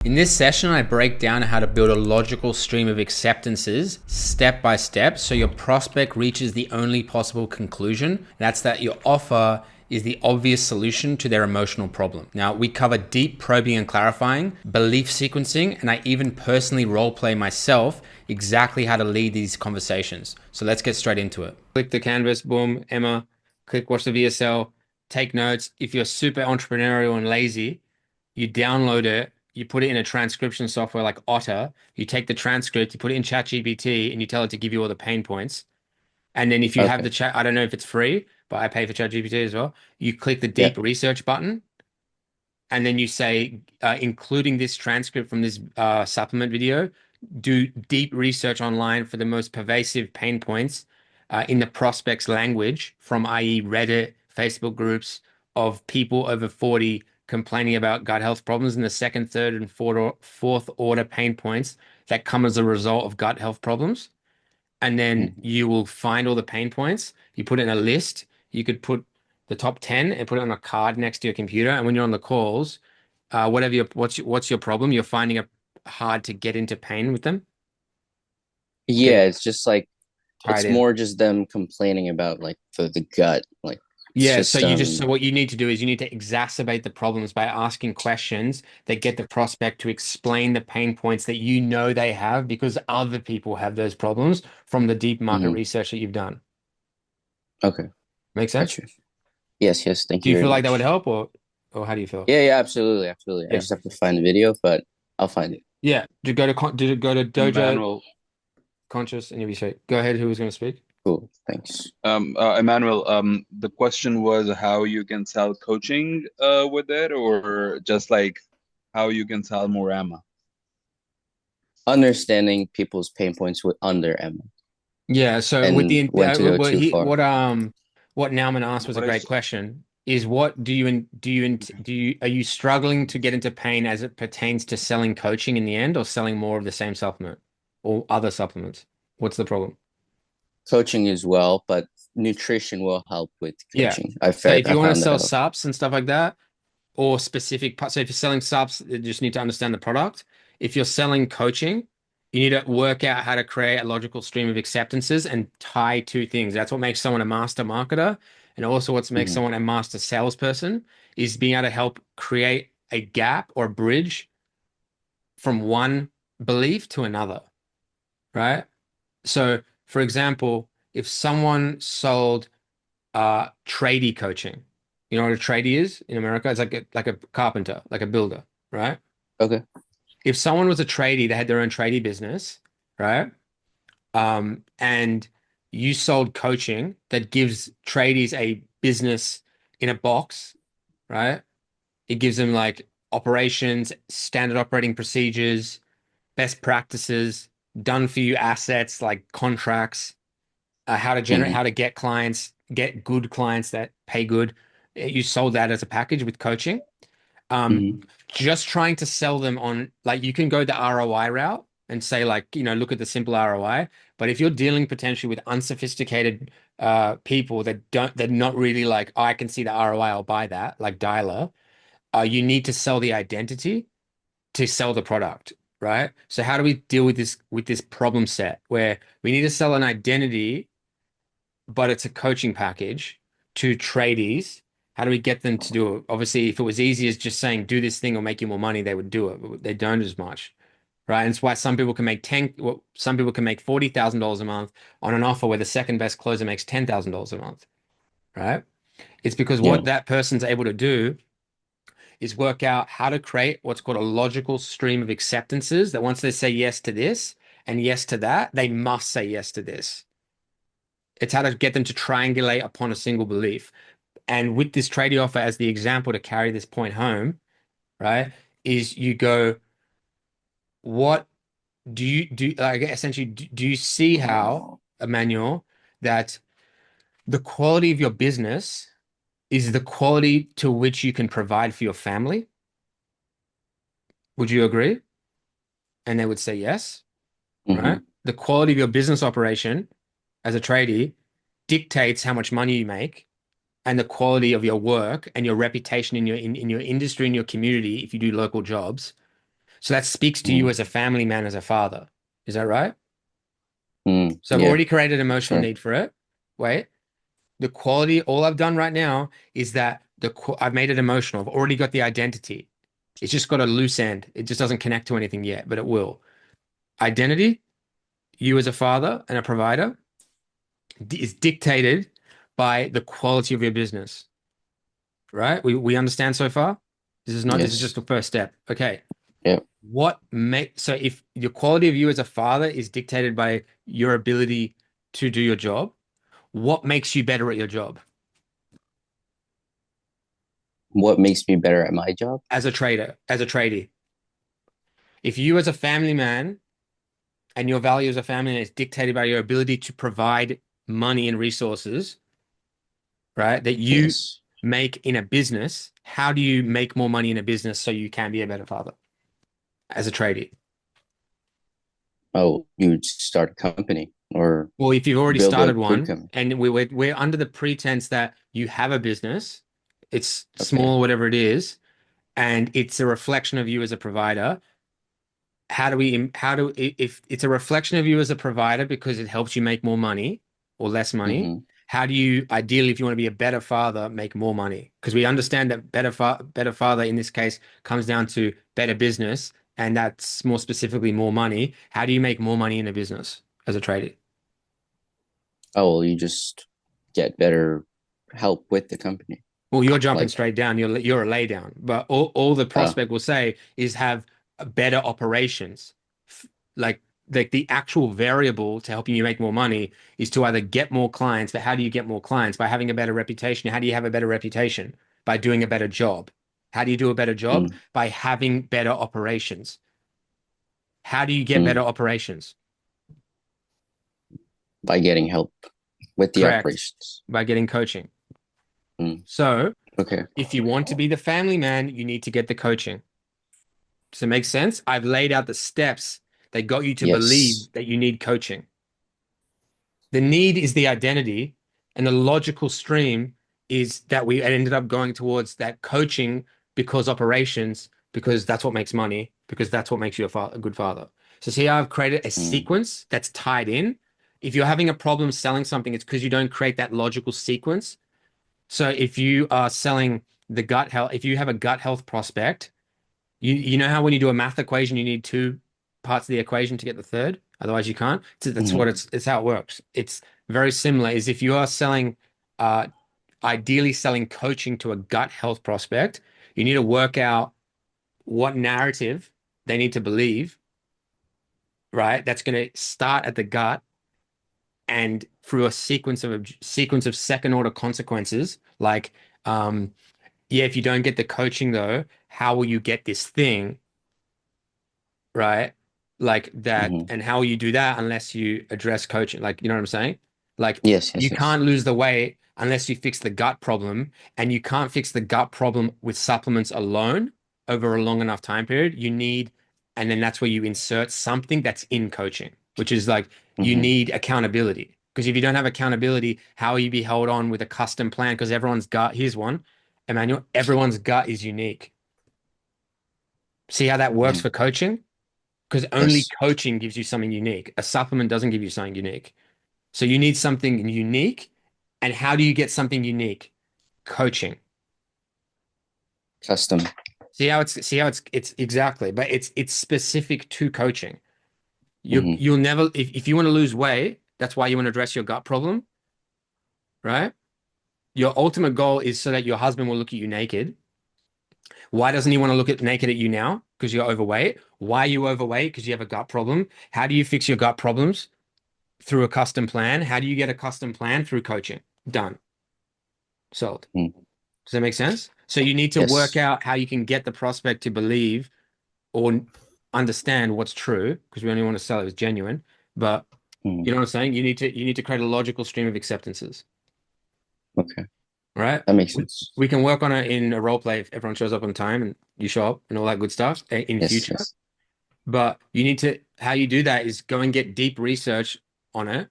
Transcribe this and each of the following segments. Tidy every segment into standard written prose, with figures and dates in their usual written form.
In this session, I break down how to build a logical stream of acceptances step by step so your prospect reaches the only possible conclusion. That's that your offer is the obvious solution to their emotional problem. Now, we cover deep probing and clarifying, belief sequencing, and I even personally role play myself exactly how to lead these conversations. So let's get straight into it. Click the canvas, boom, Emma, click watch the VSL, take notes. If you're super entrepreneurial and lazy, you download it, you put it in a transcription software like Otter, you take the transcript, you put it in ChatGPT, and you tell it to give you all the pain points. And then if you have Okay. the chat, I don't know if it's free, but I pay for ChatGPT as well. You click the Yeah. deep research button, and then you say, including this transcript from this supplement video, do deep research online for the most pervasive pain points in the prospect's language from, i.e., Reddit, Facebook groups of people over 40 complaining about gut health problems in the second, third, and fourth order pain points that come as a result of gut health problems. And then Mhm. you will find all the pain points. You put it in a list. You could put the top 10 and put it on a card next to your computer. And when you're on the calls, whatever what's your problem, you're finding it hard to get into pain with them, Yeah, get it's just like tied it's in. more just them complaining about like the gut. Like it's Yeah, so just so what you need to do is you need to exacerbate the problems by asking questions that get the prospect to explain the pain points that you know they have because other people have those problems from the deep market Mhm. research that you've done. Okay, Make got sense? you. Yes, yes, thank Do you you very feel like that would much. help or how do you feel? Yeah, yeah, absolutely, absolutely. I Yeah. just have to find the video, but I'll find it. Yeah. Go to Dojo Emmanuel, Conscious and you'll be straight. Go ahead, who was going to speak? Cool, thanks. Emmanuel, the question was how you can sell coaching with it, or just like how you can sell more Emma. Understanding people's pain points with under Emma Yeah, so with and the when to go what too he far. what Nauman asked was a What I great s- question. Is what do you are you struggling to get into pain as it pertains to selling coaching in the end or selling more of the same supplement or other supplements? What's the problem? Coaching as well, but nutrition will help with Yeah. coaching. So if I you want to found that sell out. subs and stuff like that, or specific parts. So if you're selling subs, you just need to understand the product. If you're selling coaching, you need to work out how to create a logical stream of acceptances and tie two things. That's what makes someone a master marketer, and also what makes Hmm. someone a master salesperson is being able to help create a gap or bridge from one belief to another, right? So, for example, if someone sold tradie coaching. You know what a tradie is in America? It's like a carpenter, like a builder, right? Okay. If someone was a tradie, they had their own tradie business, right? And you sold coaching that gives tradies a business in a box, right? It gives them like operations, standard operating procedures, best practices, done for you assets like contracts, how to generate, Hmm. how to get clients, get good clients that pay good. You sold that as a package with coaching. Um, Hmm. just trying to sell them on like you can go the ROI route and say like, look at the simple ROI. But if you're dealing potentially with unsophisticated people that don't, they're not really like, oh, I can see the ROI, I'll buy that, like dialer, you need to sell the identity to sell the product, right? So how do we deal with this problem set where we need to sell an identity but it's a coaching package to tradies. How do we get them to do it? Obviously, if it was easy as just saying do this thing or make you more money, they would do it. But they don't as much, right? And it's why some people can make some people can make $40,000 a month on an offer where the second best closer makes $10,000 a month, right? It's because Yeah. what that person's able to do is work out how to create what's called a logical stream of acceptances that once they say yes to this and yes to that, they must say yes to this. It's how to get them to triangulate upon a single belief. And with this trading offer as the example to carry this point home, right, is you go, what do you do? Like essentially, do you see how, Emmanuel, that the quality of your business is the quality to which you can provide for your family? Would you agree? And they would say yes, right? Hmm. The quality of your business operation as a tradie dictates how much money you make and the quality of your work and your reputation in your industry in your community if you do local jobs. So that speaks to you Mm, as a family man, as a father. Is that right? So I've yeah, already created emotional sure. need for it. Wait, the quality, all I've done right now is that I've made it emotional. I've already got the identity. It's just got a loose end. It just doesn't connect to anything yet, but it will. Identity, you as a father and a provider, is dictated by the quality of your business, right? We understand so far? This is just Yes. the first step. Okay. Yep. So if your quality of you as a father is dictated by your ability to do your job, what makes you better at your job What makes me better at my job? as a trader, as a tradie? If you as a family man and your value as a family man is dictated by your ability to provide money and resources, right, that you Yes. make in a business, how do you make more money in a business so you can be a better father as a tradie? Oh, you would start a company or Well, if you've already build a started food one company. and we're under the pretense that you have a business, it's Okay. small, whatever it is, and it's a reflection of you as a provider. If it's a reflection of you as a provider because it helps you make more money or less money, Mm-hmm. how do you ideally, if you want to be a better father, make more money? Because we understand that better father in this case comes down to better business, and that's more specifically more money. How do you make more money in a business as a trader? Oh, well, you just get better help with the company. Well, you're jumping Like, straight down. You're a lay down. But all the uh, prospect will say is have better operations. F- Like the actual variable to helping you make more money is to either get more clients, but how do you get more clients? By having a better reputation. How do you have a better reputation? By doing a better job. How do you do a better job? mm, By having better operations. How do you get better mm, operations? by getting help with the Correct. operations. By getting coaching. Mm, So okay. if you want to be the family man, you need to get the coaching. Does it make sense? I've laid out the steps that got you to Yes. believe that you need coaching. The need is the identity, and the logical stream is that we ended up going towards that coaching because operations, because that's what makes money, because that's what makes you a good father. So see how I've created a Mm, sequence that's tied in. If you're having a problem selling something, it's because you don't create that logical sequence. So if you are selling the gut health, if you have a gut health prospect, you know how when you do a math equation, you need two parts of the equation to get the third, otherwise you can't. So that's what mm, it's how it works. It's very similar. Is if you are selling, uh, ideally selling coaching to a gut health prospect, you need to work out what narrative they need to believe, right? That's going to start at the gut and through a sequence of second order consequences, like, yeah, if you don't get the coaching though, how will you get this thing? Right? Like that, mm. and how will you do that unless you address coaching? Like, you know what I'm saying? Like, Yes, you yes, yes. can't lose the weight unless you fix the gut problem, and you can't fix the gut problem with supplements alone over a long enough time period. And then that's where you insert something that's in coaching, which is like you Mm-hmm. need accountability. Because if you don't have accountability, how will you be held on with a custom plan? Because everyone's gut, here's one, Emmanuel, everyone's gut is unique. See how that works Mm-hmm. for coaching? Because only Yes. coaching gives you something unique. A supplement doesn't give you something unique. So you need something unique. And how do you get something unique? Coaching. Custom. See how it's exactly, but it's specific to coaching. Mm-hmm. You'll never if you want to lose weight, that's why you want to address your gut problem, right? Your ultimate goal is so that your husband will look at you naked. Why doesn't he want to look at naked at you now? Because you're overweight. Why are you overweight? Because you have a gut problem. How do you fix your gut problems? Through a custom plan. How do you get a custom plan? Through coaching. Done. Sold. Mm. Does that make sense? So you need to work Yes. out how you can get the prospect to believe or understand what's true, because we only want to sell it as genuine. But you Mm. know what I'm saying? You need to create a logical stream of acceptances. Okay. Right? That makes We, sense. we can work on it in a role play if everyone shows up on time and you show up and all that good stuff in Yes, future. yes. But how you do that is go and get deep research on it.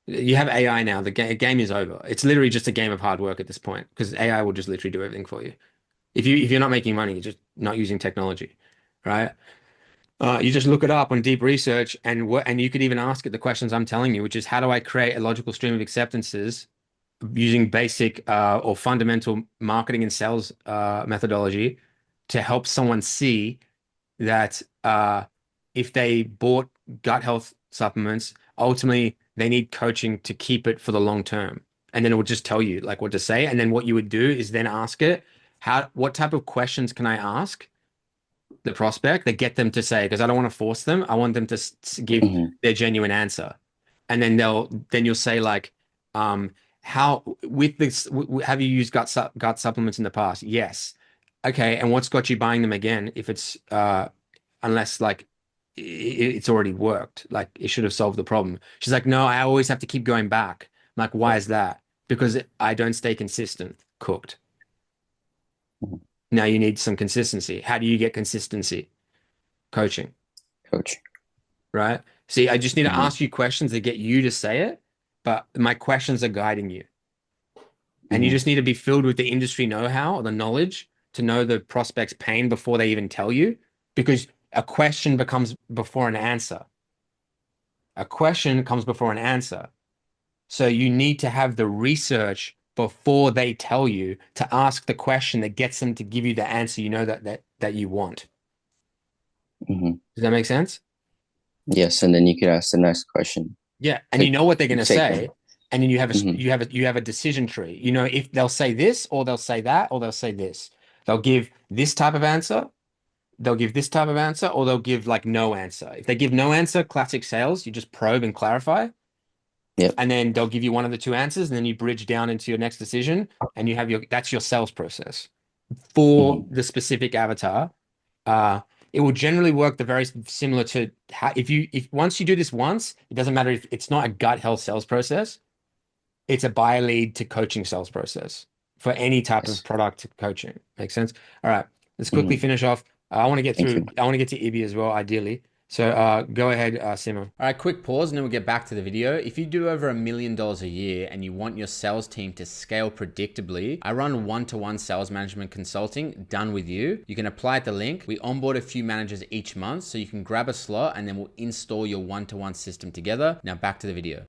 You have AI now. The game is over. It's literally just a game of hard work at this point because AI will just literally do everything for you. If you're not making money, you're just not using technology, right? You just look it up on deep research, and you could even ask it the questions I'm telling you, which is how do I create a logical stream of acceptances using basic or fundamental marketing and sales methodology to help someone see that if they bought gut health supplements, ultimately they need coaching to keep it for the long term. And then it will just tell you like what to say. And then what you would do is then ask it, what type of questions can I ask the prospect that get them to say, because I don't want to force them. I want them to give Hmm. their genuine answer. And then then you'll say like, how with this, have you used gut supplements in the past? Yes. Okay. And what's got you buying them again? If it's, unless like it's already worked, like it should have solved the problem. She's like, no, I always have to keep going back. I'm like, why is that? Because I don't stay consistent. Cooked. Now you need some consistency. How do you get consistency? Coaching, Coach. right? See, I just need to Hmm. ask you questions that get you to say it, but my questions are guiding you. And you Hmm. just need to be filled with the industry know-how or the knowledge to know the prospect's pain before they even tell you, because a question becomes before an answer. A question comes before an answer. So you need to have the research before they tell you to ask the question that gets them to give you the answer you know that you want. Hmm. Does that make sense? Yes, and then you could ask the next question Yeah, and you to know what they're going to take them. say, and then Hmm. you have a decision tree. You know if they'll say this or they'll say that or they'll say this. They'll give this type of answer, they'll give this type of answer, or they'll give like no answer. If they give no answer, classic sales, you just probe and clarify, Yep. and then they'll give you one of the two answers, and then you bridge down into your next decision, and you have that's your sales process for Hmm. the specific avatar. Uh, it will generally work the very similar to how if once you do this once, it doesn't matter if it's not a gut health sales process, it's a buy lead to coaching sales process for any type of Yes. product coaching. Make sense? All right, let's quickly Hmm. finish off. I want to get Thank through, you. I want to get to Ibi as well, ideally. So go ahead, Simo. All right, quick pause and then we'll get back to the video. If you do over $1 million a year and you want your sales team to scale predictably, I run one-to-one sales management consulting done with you. You can apply at the link. We onboard a few managers each month so you can grab a slot and then we'll install your one-to-one system together. Now back to the video.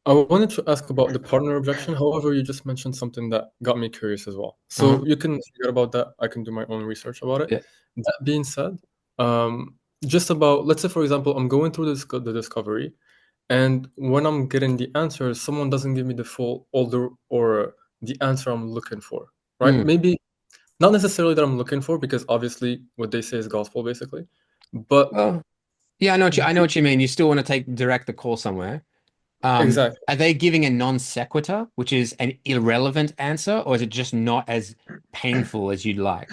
I wanted to ask about the partner objection. However, you just mentioned something that got me curious as well. Uh-huh. So you can forget about that. I can do my own research about it. Yeah. That being said, just about, let's say, for example, I'm going through the discovery, and when I'm getting the answers, someone doesn't give me the full order or the answer I'm looking for, right? Mm. Maybe not necessarily that I'm looking for, because obviously what they say is gospel, basically. But Well, yeah, I know what you mean. You still want to direct the call somewhere. exactly. Are they giving a non sequitur, which is an irrelevant answer, or is it just not as painful as you'd like?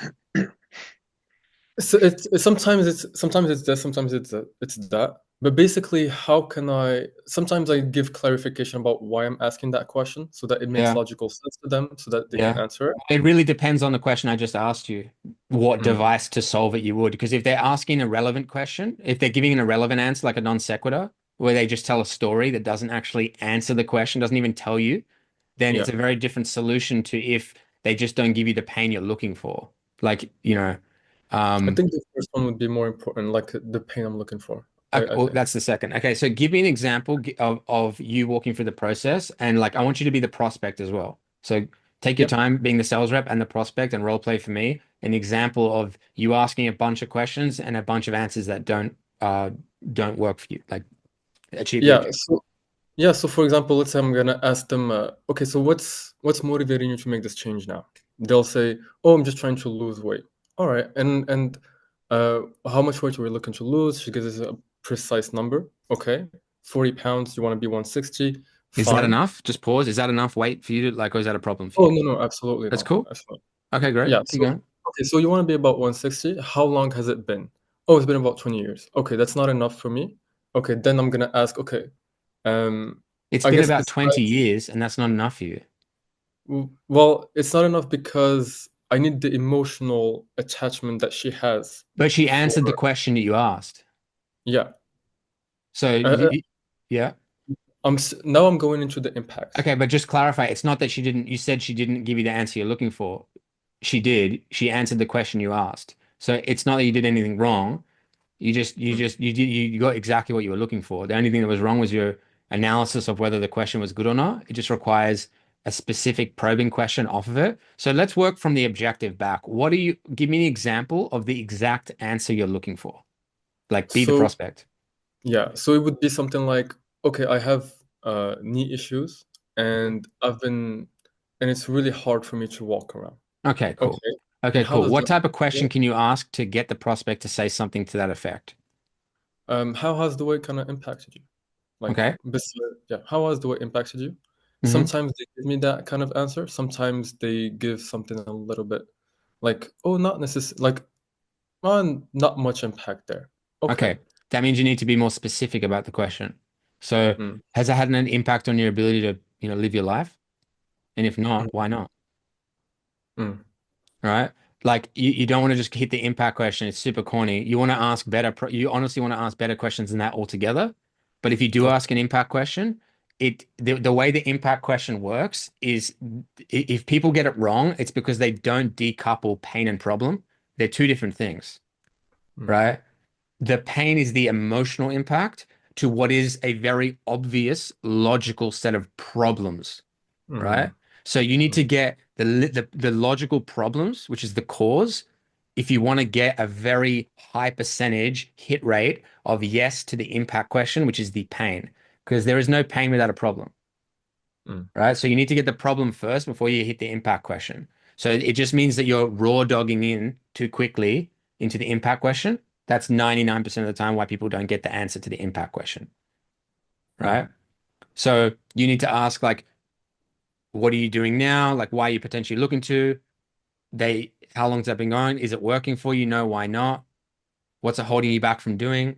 So sometimes it's this, sometimes it's that. But basically, how can I? Sometimes I give clarification about why I'm asking that question, so that it makes Yeah, logical sense to them, so that they can yeah. answer it. It really depends on the question I just asked you. What Mm. device to solve it you would? Because if they're asking a relevant question, if they're giving an irrelevant answer, like a non sequitur, where they just tell a story that doesn't actually answer the question, doesn't even tell you, then it's Yeah, a very different solution to if they just don't give you the pain you're looking for. Like, I um, think the first one would be more important, like the pain I'm looking for. okay, I well, think. that's the second. Okay, so give me an example of you walking through the process, and like I want you to be the prospect as well. So take your Yep. time being the sales rep and the prospect and role play for me. An example of you asking a bunch of questions and a bunch of answers that don't work for you, like achieve the Yeah. objective. So for example, let's say I'm gonna ask them, okay, so what's motivating you to make this change now? They'll say, oh, I'm just trying to lose weight. All right, and how much weight are we looking to lose? She gives us a precise number. Okay, 40 pounds. You want to be 160. Is that Fine. enough? Just pause. Is that enough weight for you to like, or is that a problem for Oh you? no, absolutely That's not. cool. Absolutely. Okay, great. Yeah. Keep So going. okay, so you want to be about 160. How long has it been? Oh, it's been about 20 years. Okay, that's not enough for me. Okay, then I'm gonna ask. Okay, um, It's I been guess about 20 besides. years, and that's not enough for you. Well, it's not enough because I need the emotional attachment that she has But she for. answered the question that you asked. Yeah. So, Uh, uh, yeah. Now I'm going into the impact. Okay, but just clarify, it's not that she didn't, you said she didn't give you the answer you're looking for. She did. She answered the question you asked. So it's not that you did anything wrong. You got exactly what you were looking for. The only thing that was wrong was your analysis of whether the question was good or not. It just requires a specific probing question off of it. So let's work from the objective back. Give me an example of the exact answer you're looking for? Like be the So prospect. yeah, so it would be something like, okay, I have knee issues, and it's really hard for me to walk around. Okay, cool. Okay, and Okay, how cool. does What that type of question work? can you ask to get the prospect to say something to that effect? How has the weight kind of impacted you? Like, Okay. yeah, how has the weight impacted you? Hmm. Sometimes they give me that kind of answer. Sometimes they give something a little bit like, oh, not necessarily, like, not much impact there. Okay. Okay. That means you need to be more specific about the question. So Mm, has it had an impact on your ability to, live your life? And if mm, not, why not? mm, Right? Like you don't want to just hit the impact question. It's super corny. You want to ask you honestly want to ask better questions than that altogether. But if you do okay. ask an impact question, the way the impact question works is if people get it wrong, it's because they don't decouple pain and problem. They're two different things, Mm, right? The pain is the emotional impact to what is a very obvious logical set of problems, right? mm, So you need to mm, get the logical problems, which is the cause, if you want to get a very high percentage hit rate of yes to the impact question, which is the pain, because there is no pain without a problem, mm, right? So you need to get the problem first before you hit the impact question. So it just means that you're raw dogging in too quickly into the impact question. That's 99% of the time why people don't get the answer to the impact question, mm, right? So you need to ask like, what are you doing now? Like, why are you potentially looking to? How long's that been going? Is it working for you? No, why not? What's it holding you back from doing?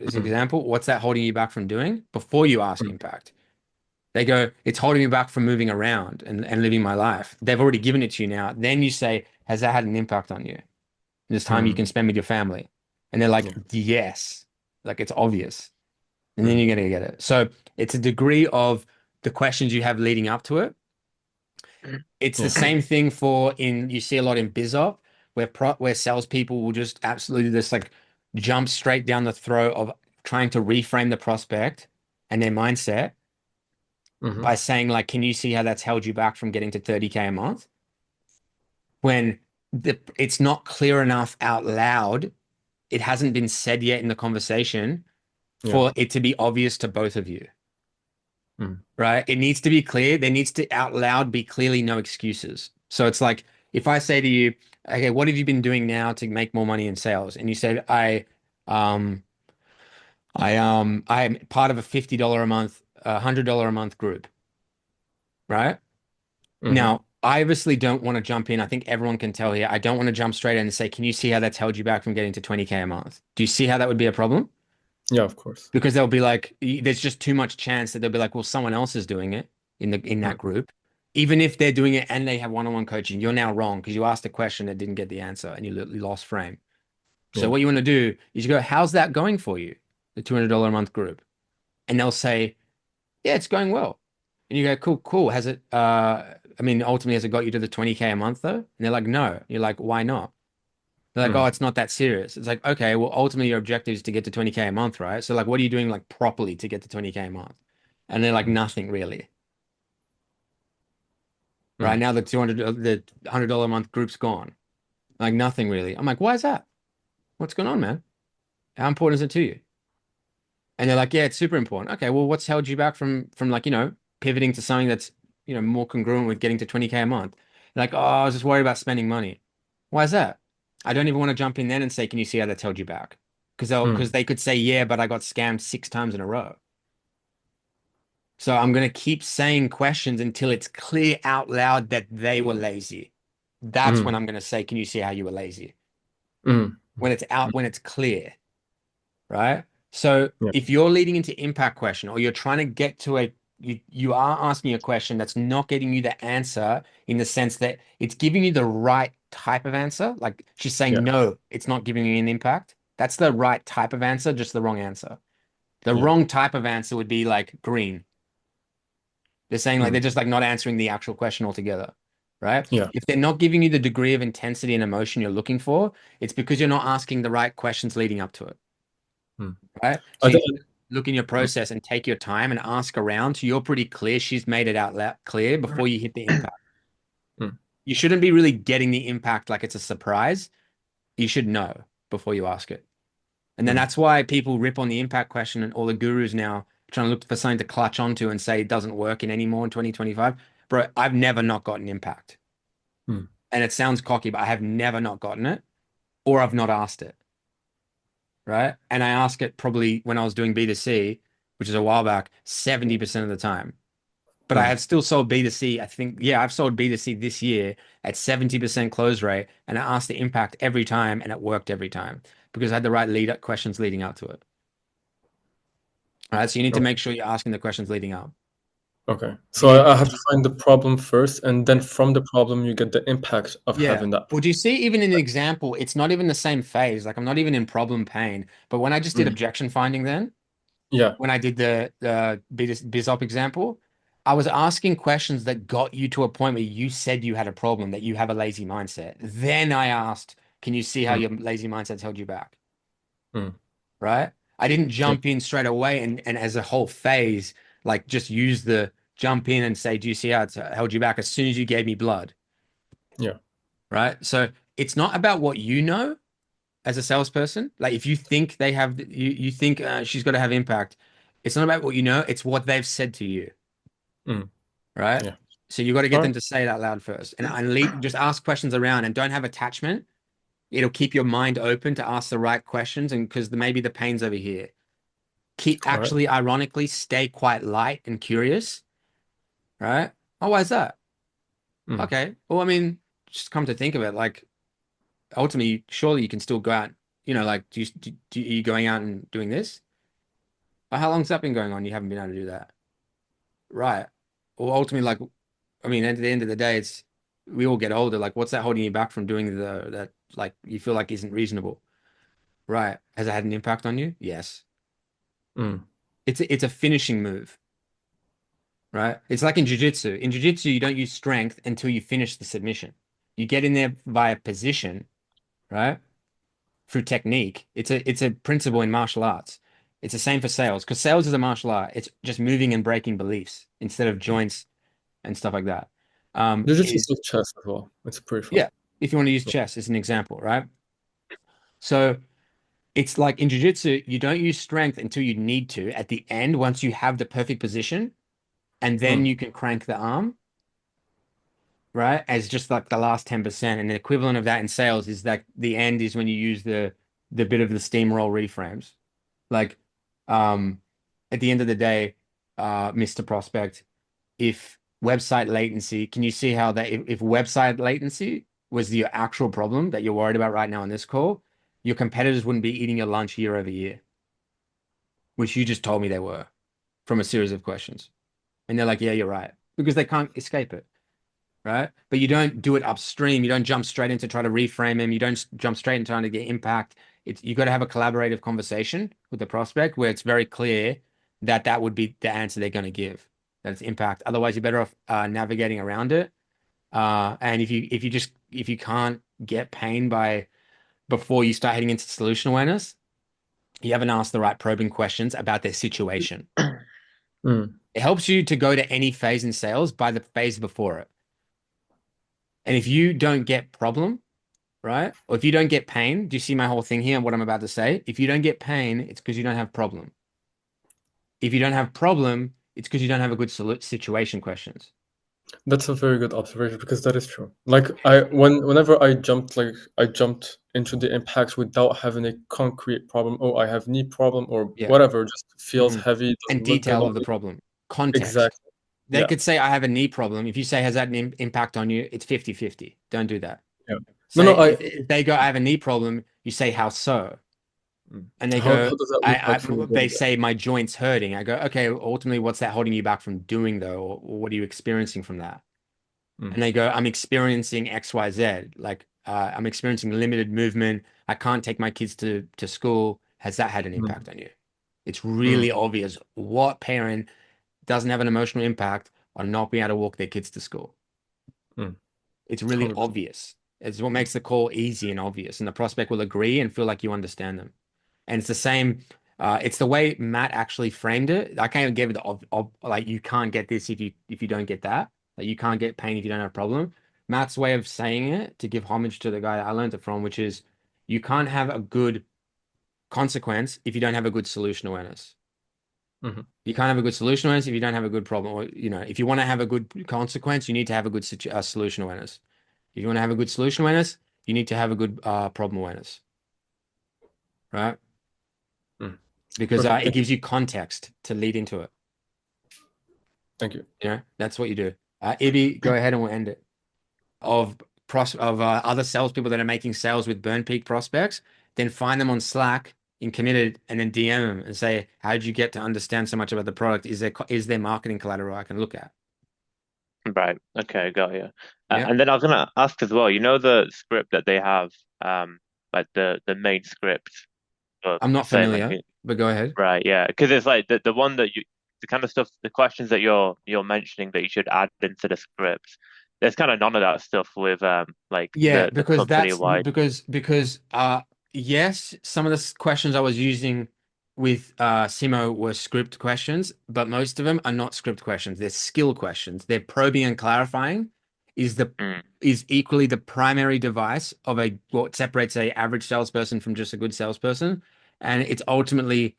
As an mm, example, what's that holding you back from doing before you ask mm, impact? They go, it's holding me back from moving around and living my life. They've already given it to you now. Then you say, has that had an impact on you? This time you mm, can spend with your family. And they're like, yeah. yes. Like it's obvious. And then Mm, you're going to get it. So it's a degree of the questions you have leading up to it. It's the yeah. same thing you see a lot in BizOp where salespeople will just absolutely just like jump straight down the throat of trying to reframe the prospect and their mindset by Hmm. saying like, can you see how that's held you back from getting to 30K a month? When it's not clear enough out loud, it hasn't been said yet in the conversation Yeah. for it to be obvious to both of you, Mm, right? It needs to be clear. There needs to out loud be clearly no excuses. So it's like if I say to you, okay, what have you been doing now to make more money in sales? And you said, um, I'm part of a $50 a month, $100 a month group, right? hmm. Now, I obviously don't want to jump in. I think everyone can tell here. I don't want to jump straight in and say, can you see how that's held you back from getting to 20K a month? Do you see how that would be a problem? Yeah, of course. Because they'll be like, there's just too much chance that they'll be like, well, someone else is doing it in Mm, that group. Even if they're doing it and they have one-on-one coaching, you're now wrong because you asked a question that didn't get the answer and you lost frame. So yeah. what you want to do is you go, how's that going for you? The $200 a month group. And they'll say, yeah, it's going well. And you go, cool, cool. Has it, I mean, ultimately, has it got you to the 20K a month though? And they're like, no. You're like, why not? They're like, oh, Mm, it's not that serious. It's like, okay, well, ultimately your objective is to get to 20K a month, right? So like, what are you doing like properly to get to 20K a month? And they're like, mm, nothing really. Right mm, now, the $100 a month group's gone. Like nothing really. I'm like, why is that? What's going on, man? How important is it to you? And they're like, yeah, it's super important. Okay, well, what's held you back from like, pivoting to something that's, more congruent with getting to 20K a month? They're like, oh, I was just worried about spending money. Why is that? I don't even want to jump in then and say, can you see how that's held you back? Because mm, they could say, yeah, but I got scammed 6 times in a row. So I'm going to keep saying questions until it's clear out loud that they were lazy. That's when mm, I'm going to say, can you see how you were lazy? mm, When it's clear. Right? So yeah. if you're leading into impact question or you're trying to get to you are asking a question that's not getting you the answer in the sense that it's giving you the right type of answer. Like she's saying, Yeah. no, it's not giving you an impact. That's the right type of answer, just the wrong answer. The Yeah. wrong type of answer would be like green. They're saying like Mm, they're just like not answering the actual question altogether. right? Yeah. If they're not giving you the degree of intensity and emotion you're looking for, it's because you're not asking the right questions leading up to it, Hmm. right? I So you don't, need to look in your process and take your time and ask around so you're pretty clear she's made it out loud clear before you hit the impact. Hmm. You shouldn't be really getting the impact like it's a surprise. You should know before you ask it. And then Hmm. that's why people rip on the impact question and all the gurus now trying to look for something to clutch onto and say it doesn't work in anymore in 2025. Bro, I've never not gotten impact. Hmm. And it sounds cocky, but I have never not gotten it or I've not asked it. Right. And I ask it probably when I was doing B2C, which is a while back, 70% of the time. But I Hmm. have still sold B2C. I think, yeah, I've sold B2C this year at 70% close rate. And I asked the impact every time and it worked every time because I had the right lead up questions leading up to it. All right. So you need to Okay. make sure you're asking the questions leading up. Okay. Do So you, I have to find the problem first, and then from the problem, you get the impact of yeah. having that. Well, do you see, even in an example, it's not even the same phase. Like I'm not even in problem pain. But when I just did Hmm. objection finding then, Yeah. when I did the BizOp example, I was asking questions that got you to a point where you said you had a problem, that you have a lazy mindset. Then I asked, can you see how Hmm. your lazy mindset's held you back? Hmm. Right? I didn't Yeah. jump in straight away and as a whole phase, like just use the jump in and say, do you see how it's held you back as soon as you gave me blood? Yeah. Right? So it's not about what you know as a salesperson. Like if you think they have, you think she's got to have impact. It's not about what you know. It's what they've said to you. Hmm. Right? Yeah. So you got to All get them right. to say it out loud first, and just ask questions around, and don't have attachment. It'll keep your mind open to ask the right questions, and because maybe the pain's over here. Keep All right. actually, ironically, stay quite light and curious. Right? Oh, why is that? Hmm. Okay. Well, I mean, just come to think of it, like ultimately, surely you can still go out. Like, are you going out and doing this? How long's that been going on? You haven't been able to do that, right? Well, ultimately, like I mean, at the end of the day, it's we all get older. Like, what's that holding you back from doing that like you feel like isn't reasonable? Right. Has it had an impact on you? Yes. Hmm. It's a finishing move, right? It's like in jiu-jitsu. In jiu-jitsu, you don't use strength until you finish the submission. You get in there via position, right? Through technique. It's a principle in martial arts. It's the same for sales because sales is a martial art. It's just moving and breaking beliefs instead of joints and stuff like that. Jiu-jitsu is Is like chess as well. It's pretty fun. Yeah, if you want to use chess as an example, right? So it's like in jiu-jitsu, you don't use strength until you need to at the end, once you have the perfect position, and then Hmm. you can crank the arm, right? As just like the last 10%. And the equivalent of that in sales is that the end is when you use the bit of the steamroll reframes. Like at the end of the day, Mr. Prospect, if website latency, can you see how that if website latency was your actual problem that you're worried about right now on this call, your competitors wouldn't be eating your lunch year over year, which you just told me they were from a series of questions. And they're like, yeah, you're right, because they can't escape it, right? But you don't do it upstream. You don't jump straight into try to reframe him. You don't jump straight into trying to get impact. You got to have a collaborative conversation with the prospect where it's very clear that that would be the answer they're going to give. That it's impact. Otherwise, you're better off navigating around it. And if you can't get pain by before you start heading into solution awareness, you haven't asked the right probing questions about their situation. Hmm. It helps you to go to any phase in sales by the phase before it. And if you don't get problem, right? Or if you don't get pain, do you see my whole thing here and what I'm about to say? If you don't get pain, it's because you don't have problem. If you don't have problem, it's because you don't have a good situation questions. That's a very good observation because that is true. Like whenever I jumped into the impact without having a concrete problem. Oh, I have knee problem or Yeah. whatever. Just feels hmm heavy. And Doesn't look good detail on of the me. problem. Context. Exactly. They Yeah. could say, I have a knee problem. If you say, has that an impact on you? It's 50-50. Don't do that. Yeah. No, Say, no. if they go, I have a knee problem, you say, how so? And they How go, does that look like for me they doing that? say, my joint's hurting. I go, okay, ultimately, what's that holding you back from doing though? Or what are you experiencing from that? Mm. And they go, I'm experiencing XYZ. Like, I'm experiencing limited movement. I can't take my kids to school. Has that had an Mm. impact on you? It's Mm. really obvious what parent doesn't have an emotional impact on not being able to walk their kids to school. Mm. It's really 100%. obvious. It's what makes the call easy and obvious, and the prospect will agree and feel like you understand them. And it's the same. It's the way Matt actually framed it. I can't even give it the like you can't get this if you don't get that. Like you can't get pain if you don't have a problem. Matt's way of saying it to give homage to the guy I learned it from, which is you can't have a good consequence if you don't have a good solution awareness. Hmm. You can't have a good solution awareness if you don't have a good problem. Or, if you want to have a good consequence, you need to have a good solution awareness. If you want to have a good solution awareness, you need to have a good problem awareness, right? Mm. Because Perfect. it gives you context to lead into it. Thank you. That's what you do. Ibby, go ahead and we'll end it. Of other salespeople that are making sales with burn peak prospects, then find them on Slack in Committed and then DM them and say, how did you get to understand so much about the product? Is there marketing collateral I can look at? Right. Okay, got you. Yeah. And then I was gonna ask as well, the script that they have, like the main script for I'm not saying like familiar, but go ahead. right, yeah, because it's like the one that the kind of stuff, the questions that you're mentioning that you should add into the script. There's kind of none of that stuff with like Yeah, the because company that's wide. because yes, some of the questions I was using with Simo were script questions, but most of them are not script questions. They're skill questions. They're probing and clarifying is the Mm, is equally the primary device of what separates a average salesperson from just a good salesperson. And it's ultimately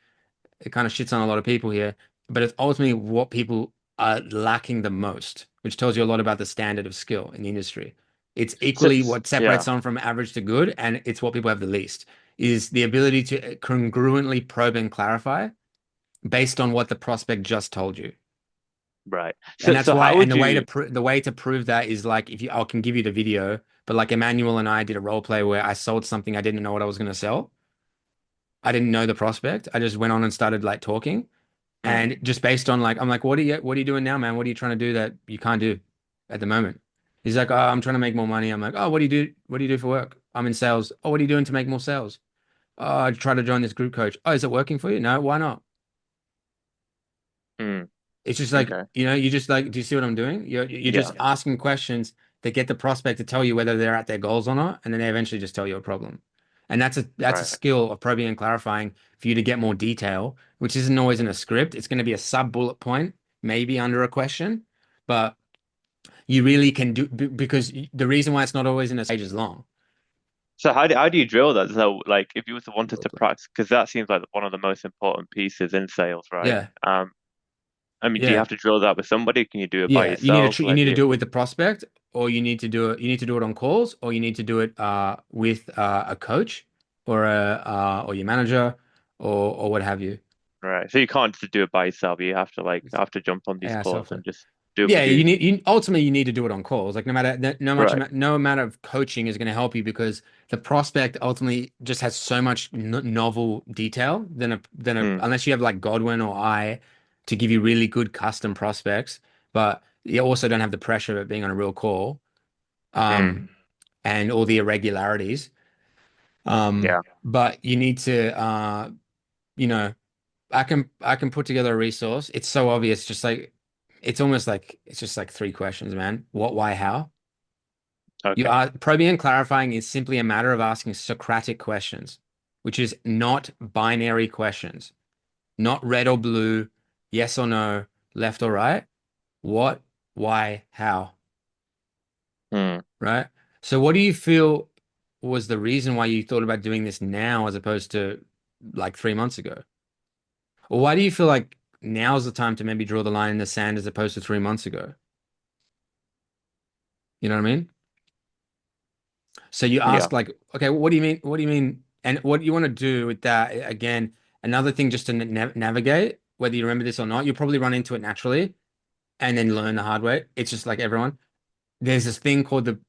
it kind of shits on a lot of people here, but it's ultimately what people are lacking the most, which tells you a lot about the standard of skill in the industry. It's so equally what yeah, separates someone from average to good, and it's what people have the least, is the ability to congruently probe and clarify based on what the prospect just told you. right. And So that's so why, how and would you? the way to prove that is like if you, I can give you the video, but like Emmanuel and I did a role play where I sold something I didn't know what I was going to sell. I didn't know the prospect. I just went on and started like talking. Mm, And just based on like, I'm like, what are you doing now, man? What are you trying to do that you can't do at the moment? He's like, oh, I'm trying to make more money. I'm like, oh, what do you do? What do you do for work? I'm in sales. Oh, what are you doing to make more sales? Oh, I try to join this group coach. Oh, is it working for you? No, why not? mm, It's just like, okay. you just like, do you see what I'm doing? You're just Yeah. asking questions that get the prospect to tell you whether they're at their goals or not, and then they eventually just tell you a problem. And that's a Right. skill of probing and clarifying for you to get more detail, which isn't always in a script. It's going to be a sub bullet point, maybe under a question, but you really can do because the reason why it's not always in a page is long. So how do you drill that? So like if you wanted Role to play. practice, because that seems like one of the most important pieces in sales, right? Yeah, I mean, do you yeah. have to drill that with somebody? Can you do it by Yeah, yourself? you Like, need do to you? do it with the prospect, or you need to do it on calls, or you need to do it with a coach or or your manager or what have you. Right. So you can't just do it by yourself. You have to have to jump on these Yeah, calls software. and just do it Yeah, with you. you ultimately you need to do it on calls. Like Right. no amount of coaching is going to help you because the prospect ultimately just has so much novel detail than Mm, unless you have like Godwin or I to give you really good custom prospects, but you also don't have the pressure of it being on a real call, mm, um, and all the irregularities. yeah. But you need to you know, I can put together a resource. It's so obvious, just like it's almost like it's just like three questions, man. What, why, how? You Okay. are probing and clarifying is simply a matter of asking Socratic questions, which is not binary questions, not red or blue, yes or no, left or right. What, why, how? Mm. Right? So what do you feel was the reason why you thought about doing this now as opposed to like 3 months ago? Or why do you feel like now's the time to maybe draw the line in the sand as opposed to 3 months ago? You know what I mean? So you Yeah. ask like, okay, what do you mean? What do you mean? And what you want to do with that, again, another thing just to navigate, whether you remember this or not, you'll probably run into it naturally and then learn the hard way. It's just like everyone. There's this thing called the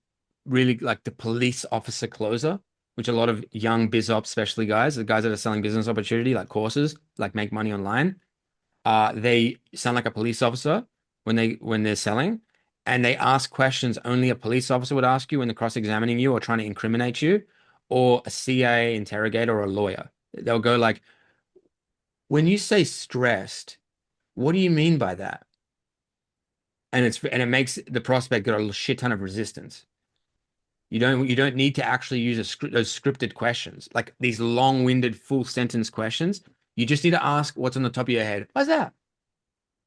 really like the police officer closer, which a lot of young biz ops, especially guys, the guys that are selling business opportunity, like courses, like make money online. They sound like a police officer when they're selling, and they ask questions only a police officer would ask you when they're cross-examining you or trying to incriminate you, or a CIA interrogator or a lawyer. They'll go like, "When you say stressed, what do you mean by that?" And it makes the prospect get a shit ton of resistance. You don't need to actually use those scripted questions, like these long-winded full sentence questions. You just need to ask what's on the top of your head. Why's that?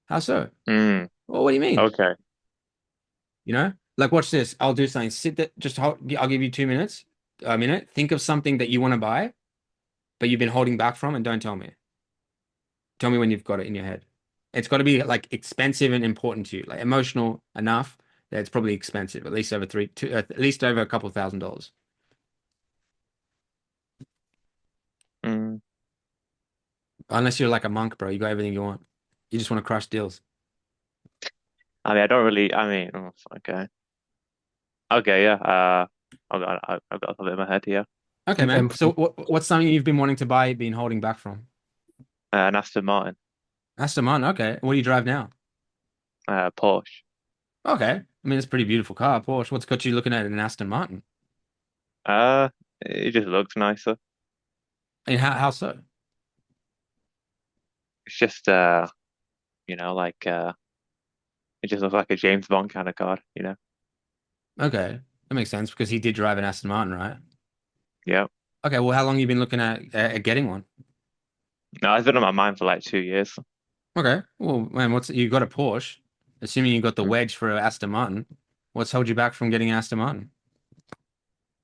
How so? Mm, Well, what do you mean? okay. You know, like watch this. I'll do something. Sit there. Just hold. I'll give you 2 minutes, a minute. Think of something that you want to buy, but you've been holding back from, and don't tell me. Tell me when you've got it in your head. It's got to be like expensive and important to you, like emotional enough that it's probably expensive, at least over at least over a couple $1,000. Mm. Unless you're like a monk, bro, you got everything you want. You just want to crush deals. I mean, I don't really. I mean, oh, okay. Okay, yeah. I've got a bit in my head here. Okay, man. And So what's something you've been wanting to buy, been holding back from? An Aston Martin, Aston Martin. Okay. What do you drive now? Porsche. Okay. I mean, it's a pretty beautiful car, Porsche. What's got you looking at an Aston Martin? It just looks nicer. And how so? It's just like it just looks like a James Bond kind of car, you know. Okay. That makes sense because he did drive an Aston Martin, right? Yeah. Okay. Well, how long you been looking at getting one? No, it's been on my mind for like 2 years. Okay. Well, man, you got a Porsche? Assuming you got the Mm. wedge for Aston Martin, what's held you back from getting an Aston Martin?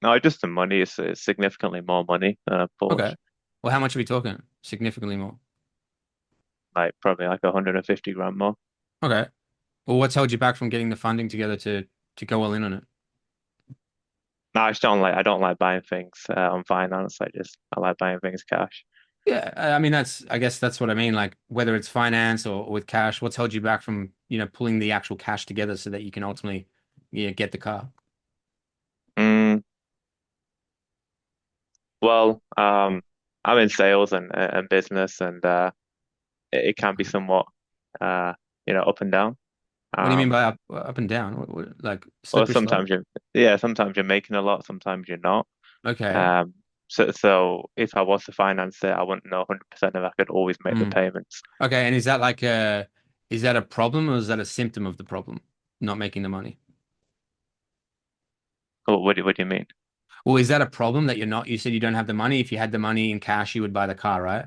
No, just the money is significantly more money than a Okay. Porsche. Well, how much are we talking? Significantly more. Like probably like 150 grand more. Okay. Well, what's held you back from getting the funding together to go all in on it? No, I don't like buying things on finance. I like buying things cash. Yeah, I mean I guess that's what I mean. Like whether it's finance or with cash, what's held you back from, pulling the actual cash together so that you can ultimately, get the car? Mm, well, I'm in sales and business, and it can be somewhat uh up and down. What do you mean Um, by up and down? Like or slippery slope? sometimes you're making a lot, sometimes you're not. Okay. Um, so if I was to finance it, I wouldn't know 100% if I could always make the Mm. payments. Okay, and is that a problem or is that a symptom of the problem? Not making the money? What do you mean? Well, is that a problem that you said you don't have the money? If you had the money in cash, you would buy the car, right?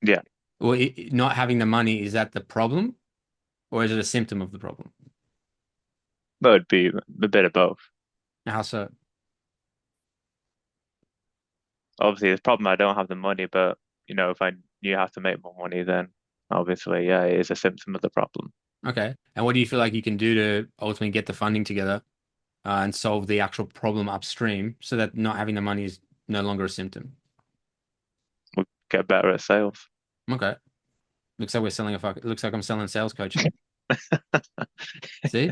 Yeah, Well, not having the money, is that the problem or is it a symptom of the problem? that would be a bit of both. How so? Obviously, it's a problem I don't have the money, but if I you have to make more money, then obviously, yeah, it is a symptom of the problem. Okay. And what do you feel like you can do to ultimately get the funding together and solve the actual problem upstream so that not having the money is no longer a symptom? We'll get better at sales. Okay. Looks like looks like I'm selling sales coaching. See?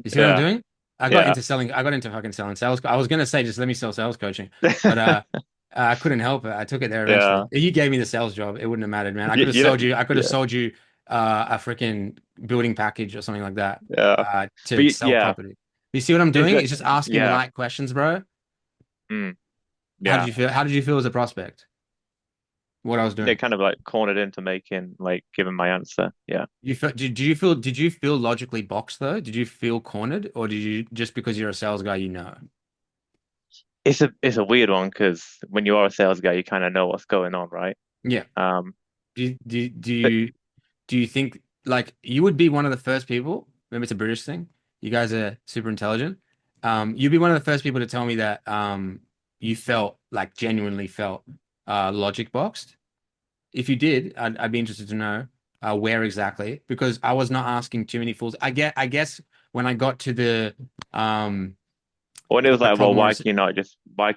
You see what I'm Yeah, doing? I got yeah. into fucking selling sales. I was gonna say just let me sell sales coaching, but I couldn't help it. I took it there Yeah. eventually. If you gave me the sales job, it wouldn't have mattered, man. I You, could have you know, sold you. I could have yeah, sold you a freaking building package or something like that yeah. to sell Yeah, property. You see what I'm is doing? it? It's just asking the Yeah, right questions, bro. mm, How did yeah. you feel? How did you feel as a prospect? What I was They doing? kind of like cornered into making like giving my answer. Yeah. Did you feel logically boxed though? Did you feel cornered, or did you just because you're a sales guy, you know? It's a weird one because when you are a sales guy, you kind of know what's going on, right? Yeah. Um, Do you, do, do but you do you think like you would be one of the first people? Maybe it's a British thing. You guys are super intelligent. You'd be one of the first people to tell me that you felt like genuinely felt logic boxed. If you did, I'd be interested to know where exactly because I was not asking too many fools. I guess when I got to um when it was the like, well, problem where why can you not just buy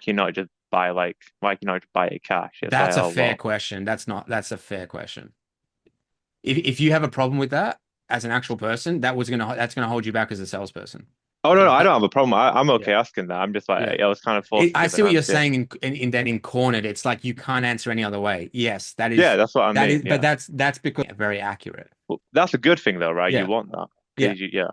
it cash? It's like, that's a oh fair well, question. That's a fair question. If you have a problem with that as an actual person, that's gonna hold you back as a salesperson. oh no, no, Because I that, don't have a problem. I'm yeah, okay asking that. I'm just yeah. like I was kind of forced to I give see an what you're answer. saying in that in cornered, it's like you can't answer any other way. Yes, Yeah, that's what I mean. but Yeah, that's because very accurate. well, that's a good thing though, right? You Yeah, want that yeah. because yeah,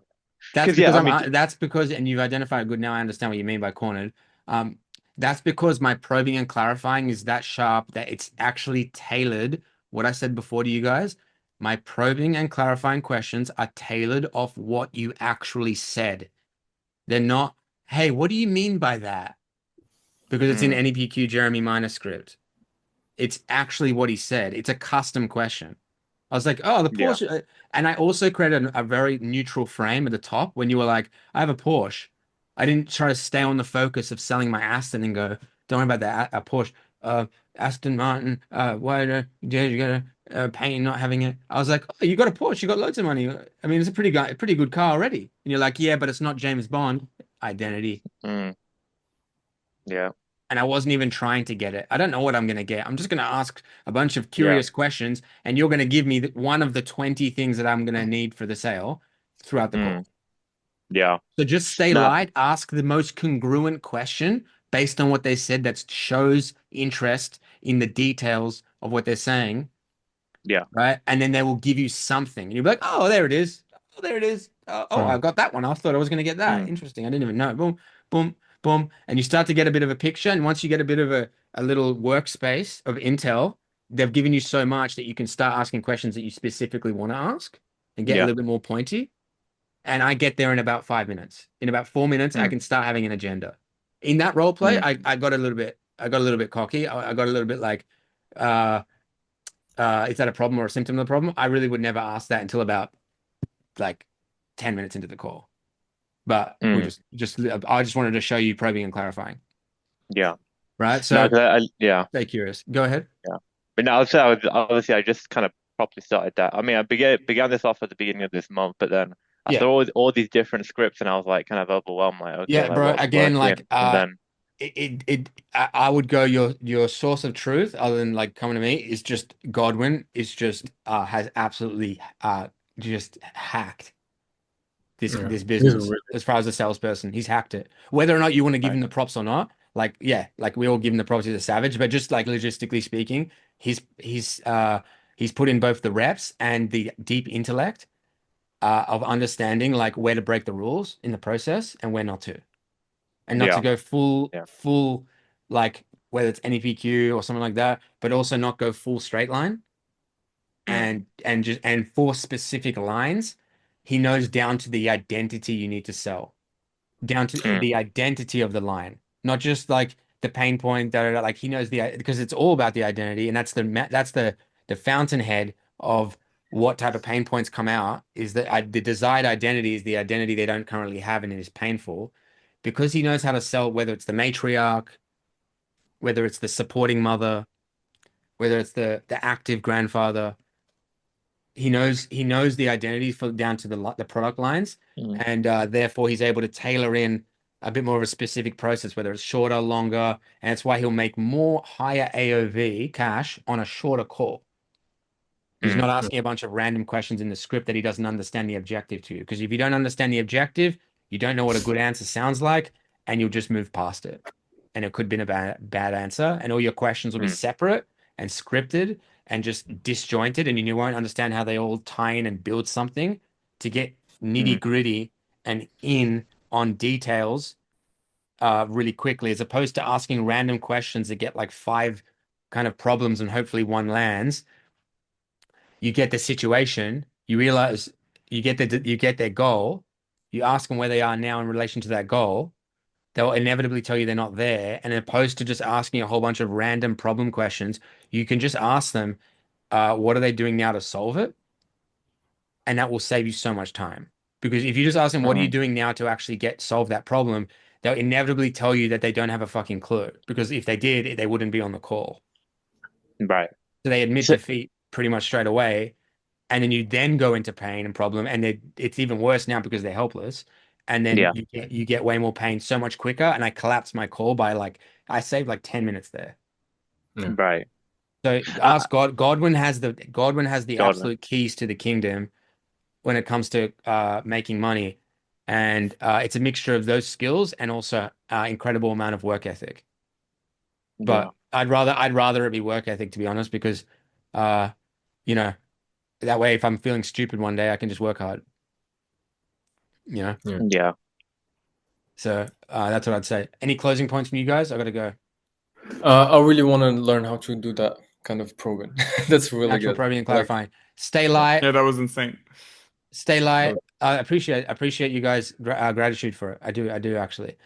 That's because yeah, because I mean, that's because, and you've identified good. Now I understand what you mean by cornered. Um, that's because my probing and clarifying is that sharp that it's actually tailored. What I said before to you guys, my probing and clarifying questions are tailored off what you actually said. They're not hey, what do you mean by that? Because it's in NEPQ Jeremy Minor script. It's actually what he said. It's a custom question. I was like, oh, the Yeah. Porsche. And I also created a very neutral frame at the top when you were like, I have a Porsche. I didn't try to stay on the focus of selling my Aston and go, don't worry about that, a Porsche. Aston Martin, why did you get a pain not having it? I was like, oh, you got a Porsche, you got loads of money. I mean, it's a pretty good car already. And you're like, yeah, but it's not James Bond. Identity. Yeah. And I wasn't even trying to get it. I don't know what I'm going to get. I'm just going to ask a bunch of Yeah. curious questions, and you're going to give me one of the 20 things that I'm going to need for the sale throughout the call. Yeah. So just stay No. light, ask the most congruent question based on what they said that shows interest in the details of what they're saying, Yeah. right? And then they will give you something, and you'll be like, oh, there it is. Oh, there it is. Oh, I got that one. I thought I was going to get that. Interesting. I didn't even know. Boom, boom, boom. And you start to get a bit of a picture. And once you get a bit of a little workspace of intel, they've given you so much that you can start asking questions that you specifically want to ask and get a Yeah. little bit more pointy. And I get there in about 5 minutes. In about 4 minutes, I can start having an agenda. In that role play, I got a little bit cocky. I got a little bit like, is that a problem or a symptom of the problem? I really would never ask that until about like 10 minutes into the call. But we I just wanted to show you probing and clarifying. Yeah. Right. No, So 'cause yeah. stay curious. Go ahead. Yeah. But no, obviously I just kind of properly started that. I mean, I began this off at the beginning of this month, but then I Yeah. saw all these different scripts and I was like kind of overwhelmed, like, okay, Yeah, like bro. what's Again, working? like And then I would go your source of truth, other than like coming to me, is just Godwin is just has absolutely just hacked this He's business really as far as a salesperson. He's hacked it. Whether or not you want to give right. him the props or not, like yeah, like we all give him the props. He's a savage, but just like logistically speaking, he's put in both the reps and the deep intellect of understanding like where to break the rules in the process and where not to, and not to Yeah. go Yeah. full like whether it's NEPQ or something like that, but also not go full straight line and just and for specific lines, he knows down to the identity you need to sell, down to the identity of the line, not just like the pain point that like he knows because it's all about the identity, and that's the fountainhead of what type of pain points come out is that the desired identity is the identity they don't currently have and it is painful because he knows how to sell, whether it's the matriarch, whether it's the supporting mother, whether it's the active grandfather. He knows the identity for down to the product lines, and therefore he's able to tailor in a bit more of a specific process, whether it's shorter, longer, and it's why he'll make more higher AOV cash on a shorter call. He's not asking a bunch of random questions in the script that he doesn't understand the objective to. Because if you don't understand the objective, you don't know what a good answer sounds like, and you'll just move past it. And it could have been a bad answer, and all your questions will be separate and scripted and just disjointed, and you won't understand how they all tie in and build something to get nitty gritty and in on details really quickly, as opposed to asking random questions that get like 5 kind of problems and hopefully one lands. You get the situation, you realize you get their goal, you ask them where they are now in relation to that goal, they'll inevitably tell you they're not there. And opposed to just asking a whole bunch of random problem questions, you can just ask them, what are they doing now to solve it? And that will save you so much time. Because if you just ask them, what are you doing now to actually solve that problem? They'll inevitably tell you that they don't have a fucking clue. Because if they did, they wouldn't be on the call. Right. So they admit So, defeat pretty much straight away. And then you then go into pain and problem, and it's even worse now because they're helpless. And then yeah. you get way more pain so much quicker. And I collapsed my call by I saved like 10 minutes there. Right. So ask Godwin has the Gardner. absolute keys to the kingdom when it comes to making money, and it's a mixture of those skills and also incredible amount of work ethic. But I'd rather it be work ethic, to be honest, because you know. That way, if I'm feeling stupid one day, I can just work hard. Yeah. So that's what I'd say. Any closing points from you guys? I got to go. I really want to learn how to do that kind of probing. That's really Actual good. probing and Like, clarifying. Stay light. Yeah, that was insane. Stay light. So, I appreciate you guys' gratitude for it. I do actually.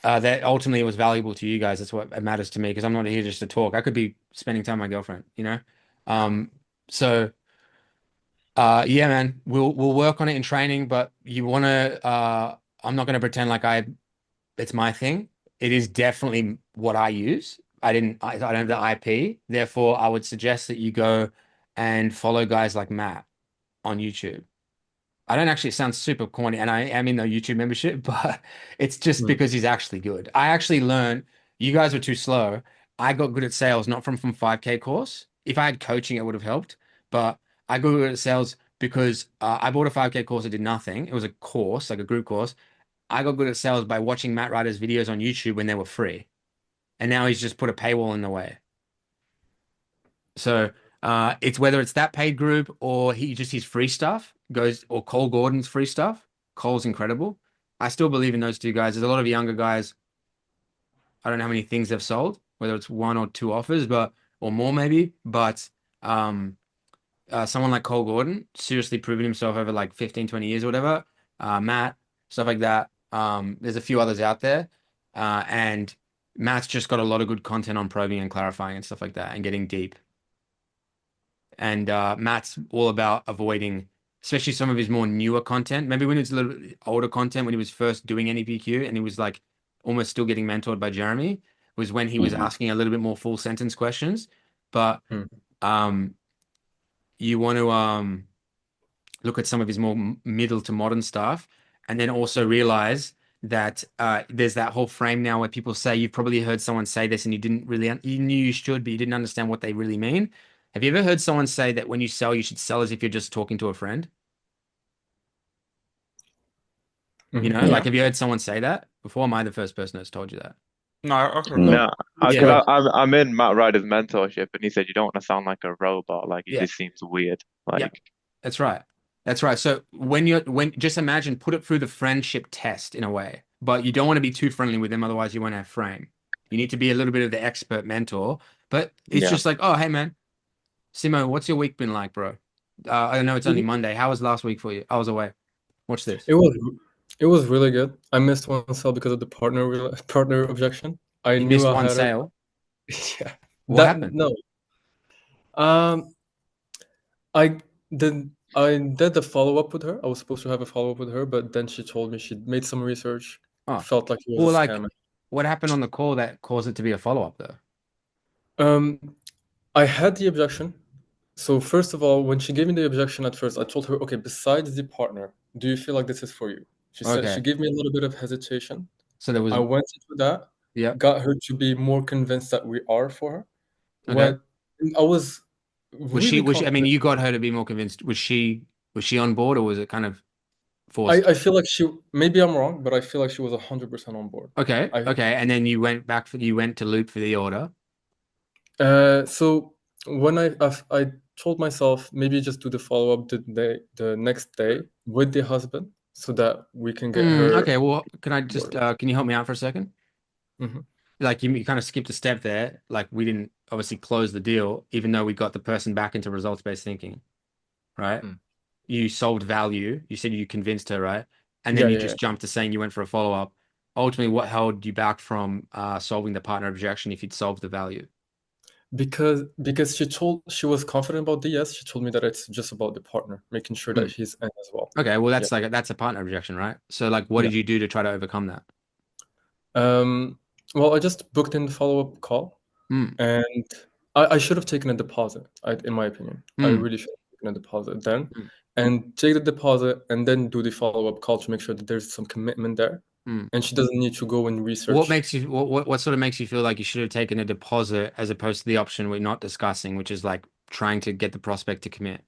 That ultimately it was valuable to you guys. That's what matters to me because I'm not here just to talk. I could be spending time with my girlfriend, you know? So yeah, man, we'll work on it in training, but you wanna I'm not gonna pretend like it's my thing. It is definitely what I use. I don't have the IP. Therefore, I would suggest that you go and follow guys like Matt on YouTube. I don't actually sound super corny, and I am in the YouTube membership, but it's just mm, because he's actually good. I actually learned you guys were too slow. I got good at sales, not from 5K course. If I had coaching, it would have helped, but I got good at sales because I bought a 5K course that did nothing. It was a course, like a group course. I got good at sales by watching Matt Ryder's videos on YouTube when they were free, and now he's just put a paywall in the way. So it's whether it's that paid group or he just his free stuff goes or Cole Gordon's free stuff. Cole's incredible. I still believe in those two guys. There's a lot of younger guys. I don't know how many things they've sold, whether it's one or two offers, but or more maybe. But um, someone like Cole Gordon seriously proven himself over like 15, 20 years or whatever. Matt, stuff like that. There's a few others out there. And Matt's just got a lot of good content on probing and clarifying and stuff like that and getting deep. And Matt's all about avoiding, especially some of his more newer content. Maybe when it's a little bit older content, when he was first doing NEPQ and he was like almost still getting mentored by Jeremy, was when he was Mhm. asking a little bit more full sentence questions. But mm. um, you want to look at some of his more middle to modern stuff, and then also realize that there's that whole frame now where people say you've probably heard someone say this and you didn't really you knew you should, but you didn't understand what they really mean. Have you ever heard someone say that when you sell, you should sell as if you're just talking to a friend? You know, Yeah. like have you heard someone say that before? Am I the first person that's told you that? No, I've heard No. that. No, It's Yeah. because like, I'm in Matt Ryder's mentorship, and he said you don't want to sound like a robot. Like it Yeah. just seems weird. Yeah. Like That's right. That's right. So when just imagine put it through the friendship test in a way, but you don't want to be too friendly with them, otherwise you won't have frame. You need to be a little bit of the expert mentor, but it's yeah. just like, oh, hey man, Simo, what's your week been like, bro? I know it's only Monday. How was last week for you? I was away. Watch this. it was it was really good. I missed one sale because of the partner objection. I You knew missed I one had it. sale. Yeah. What That happened? no. Um, I did the follow-up with her. I was supposed to have a follow-up with her, but then she told me she'd made some research, Oh, felt like it well, was a like scam. what happened on the call that caused it to be a follow-up though? Um, I had the objection. So first of all, when she gave me the objection at first, I told her, okay, besides the partner, do you feel like this is for you? She Okay. gave me a little bit of hesitation. So there was, I went into that, yeah. got her to be more convinced that we are for her. Okay. When I was really Was she, I mean, confident. you got her to be more convinced. Was she on board or was it kind of I, forced? I feel like maybe I'm wrong, but I feel like she was 100% on board. Okay. I Okay. And then you went to loop for the order. so when I told myself maybe just do the follow-up the next day with the husband so that we can get her Okay. Well, can I on just, board. can you help me out for a second? Mhm. Like you kind of skipped a step there. Like we didn't obviously close the deal, even though we got the person back into results-based thinking, right? Mm. You solved value. You said you convinced her, right? And Yeah, then you yeah, yeah. just jumped to saying you went for a follow-up. Ultimately, what held you back from solving the partner objection if you'd solved the value? Because she was confident about the yes. She told me that it's just about the partner, making sure that Hmm. he's in as well. Okay, well Yeah, that's a partner objection, right? So like what yeah. did you do to try to overcome that? Well, I just booked in the follow-up call, Hmm. and I should have taken a deposit. In my opinion, I Hmm. really should have taken a deposit then, Hmm. and take the deposit, and then do the follow-up call to make sure that there's some commitment there, Hmm. and she doesn't need to go and What research. makes you what sort of makes you feel like you should have taken a deposit as opposed to the option we're not discussing, which is like trying to get the prospect to commit?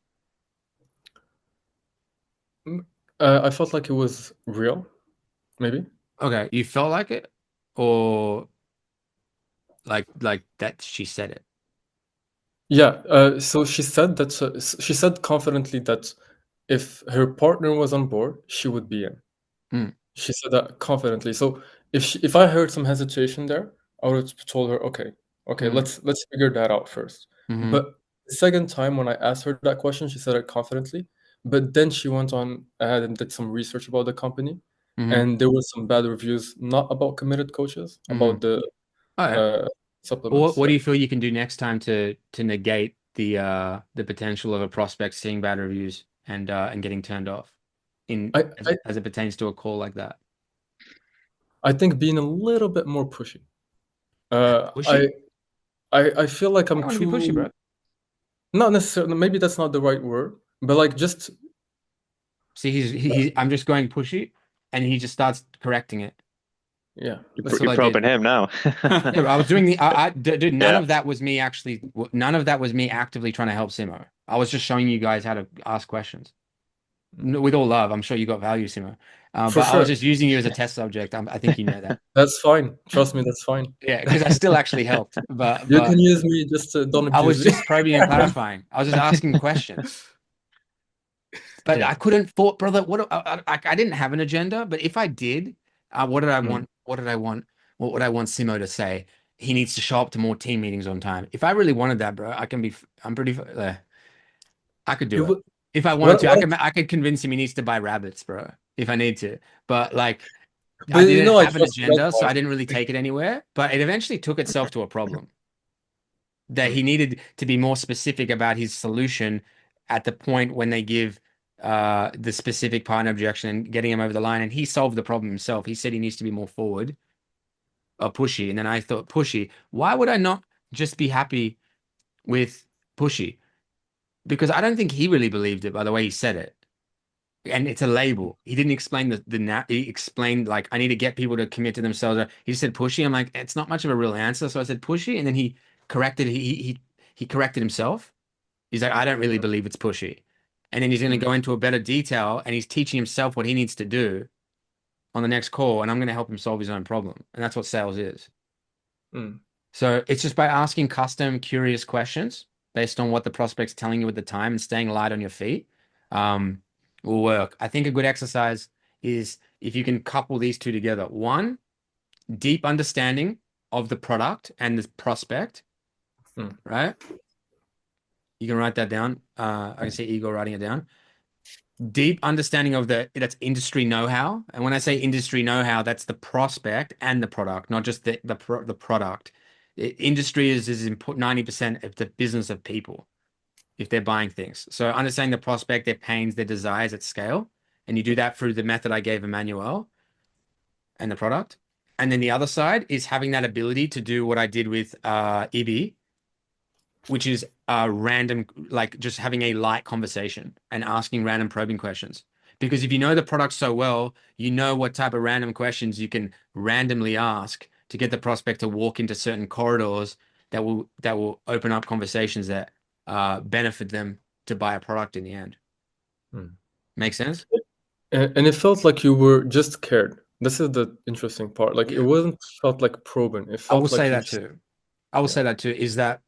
Mm, I felt like it was real, maybe. Okay, you felt like it, or like that she said it. Yeah. So she said that she said confidently that if her partner was on board, she would be in. Hmm. She said that confidently. So if I heard some hesitation there, I would have told her, okay, Hmm. let's figure that out first. Hmm. But the second time when I asked her that question, she said it confidently. But then she went on ahead and did some research about the company, Mhm. and there were some bad reviews, not about committed coaches, about the All right. supplements. What do you feel you can do next time to negate the potential of a prospect seeing bad reviews and getting turned off I, I as it pertains to a call like that? I think being a little bit more pushy. Pushy? I feel like I I'm don't want to be pushy, too, bro. not necessarily, maybe that's not the right word, but like just See, I'm just going pushy, and he just starts correcting it. yeah. That's what You're I did. probing him now. Yeah, but I was doing dude, none Yeah. of that was me actually. None of that was me actively trying to help Simo. I was just showing you guys how to ask questions. With all love, I'm sure you got value, Simo. For But I was sure. just using you as a test subject. I think you know that. That's fine. Trust me, that's fine. Yeah, because I still actually helped. But You can use me, just don't I abuse was me. just probing and clarifying. I was just asking questions. But Yeah. I couldn't thought, brother. I didn't have an agenda. But if I did, what did I want? What did I want? What would I want Simo to say? He needs to show up to more team meetings on time. If I really wanted that, bro, I can be. I'm pretty. I could It do it. would, If I wanted what, to, what, I could convince him he needs to buy rabbits, bro. If I need to. But like, but I you didn't know, I have an trust you. That's agenda, so why. I didn't really take it anywhere. But it eventually took itself to a problem that Mm, he needed to be more specific about his solution at the point when they give the specific partner objection and getting him over the line. And he solved the problem himself. He said he needs to be more forward or pushy. And then I thought, pushy, why would I not just be happy with pushy? Because I don't think he really believed it by the way he said it. And it's a label. He didn't explain he explained like I need to get people to commit to themselves. He just said pushy. I'm like, it's not much of a real answer. So I said pushy, and then he corrected. He corrected himself. He's like, I don't really believe it's pushy. And then he's going to mm, go into a better detail, and he's teaching himself what he needs to do on the next call, and I'm going to help him solve his own problem. And that's what sales is. mm. So it's just by asking custom, curious questions based on what the prospect's telling you at the time and staying light on your feet, will work. I think a good exercise is if you can couple these two together. One, deep understanding of the product and the prospect, right? You can write that down. I can see Igor writing it down. Deep understanding of that's industry know-how. And when I say industry know-how, that's the prospect and the product, not just the product. Industry is important 90% of the business of people if they're buying things. So understanding the prospect, their pains, their desires at scale. And you do that through the method I gave Emmanuel and the product. And then the other side is having that ability to do what I did with Ibi, which is random, like just having a light conversation and asking random probing questions. Because if you know the product so well, you know what type of random questions you can randomly ask to get the prospect to walk into certain corridors that will open up conversations that benefit them to buy a product in the end. Make sense? And it felt like you were just scared. This is the interesting part. Like it Yeah. wasn't felt like probing. It I will felt say like you that just, too. I will yeah. say that too, is that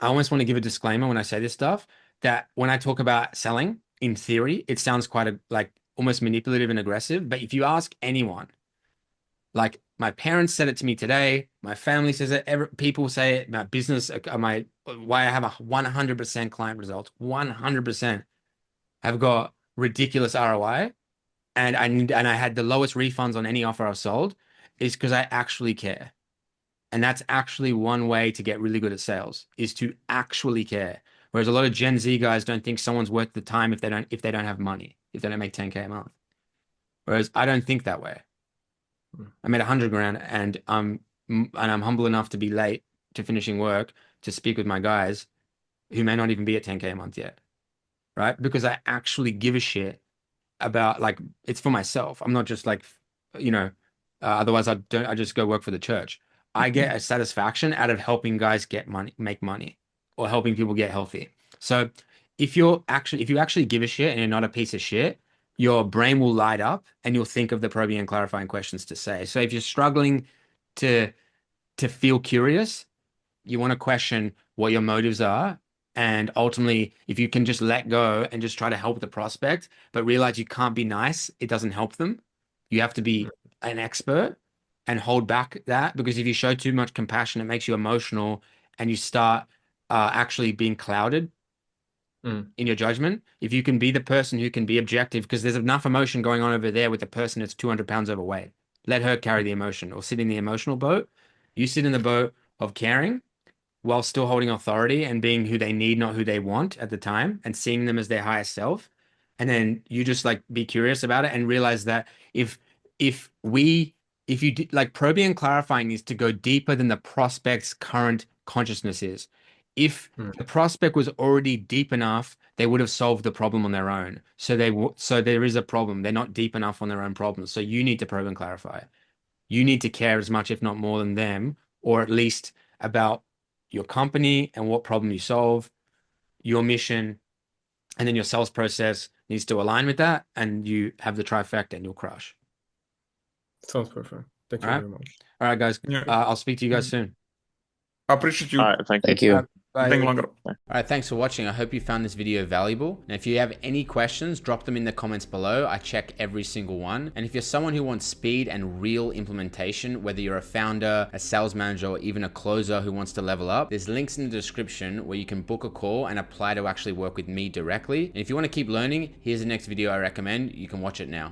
I almost want to give a disclaimer when I say this stuff that when I talk about selling, in theory, it sounds quite like almost manipulative and aggressive. But if you ask anyone, like my parents said it to me today, my family says it, people say it, my business, why I have a 100% client results, 100% have got ridiculous ROI, and I had the lowest refunds on any offer I've sold, is because I actually care. And that's actually one way to get really good at sales is to actually care. Whereas a lot of Gen Z guys don't think someone's worth the time if they don't have money, if they don't make 10K a month. Whereas I don't think that way. I made 100 grand and I'm humble enough to be late to finishing work to speak with my guys who may not even be at 10K a month yet. Right? Because I actually give a shit about like it's for myself. I'm not just like, you know, otherwise I just go work for the church. I get a satisfaction out of helping guys get money, make money, or helping people get healthy. So if you actually give a shit and you're not a piece of shit, your brain will light up and you'll think of the probing and clarifying questions to say. So if you're struggling to feel curious, you want to question what your motives are. And ultimately, if you can just let go and just try to help the prospect, but realize you can't be nice, it doesn't help them. You have to be an expert and hold back that because if you show too much compassion, it makes you emotional and you start actually being clouded in your judgment. If you can be the person who can be objective, because there's enough emotion going on over there with the person that's 200 pounds overweight. Let her carry the emotion or sit in the emotional boat. You sit in the boat of caring while still holding authority and being who they need, not who they want at the time, and seeing them as their highest self. And then you just like be curious about it and realize that if you like probing and clarifying is to go deeper than the prospect's current consciousness is. If the prospect was already deep enough, they would have solved the problem on their own. So there is a problem. They're not deep enough on their own problems. So you need to probe and clarify. You need to care as much, if not more than them, or at least about your company and what problem you solve, your mission, and then your sales process needs to align with that, and you have the trifecta and you'll crush. Sounds perfect. Thank you All right. very much. All right, guys. Yeah. I'll speak to you guys soon. I appreciate you. All right, thank you. Thank you. Bye. Staying longer. All right, thanks for watching. I hope you found this video valuable. And if you have any questions, drop them in the comments below. I check every single one. And if you're someone who wants speed and real implementation, whether you're a founder, a sales manager, or even a closer who wants to level up, there's links in the description where you can book a call and apply to actually work with me directly. And if you want to keep learning, here's the next video I recommend. You can watch it now.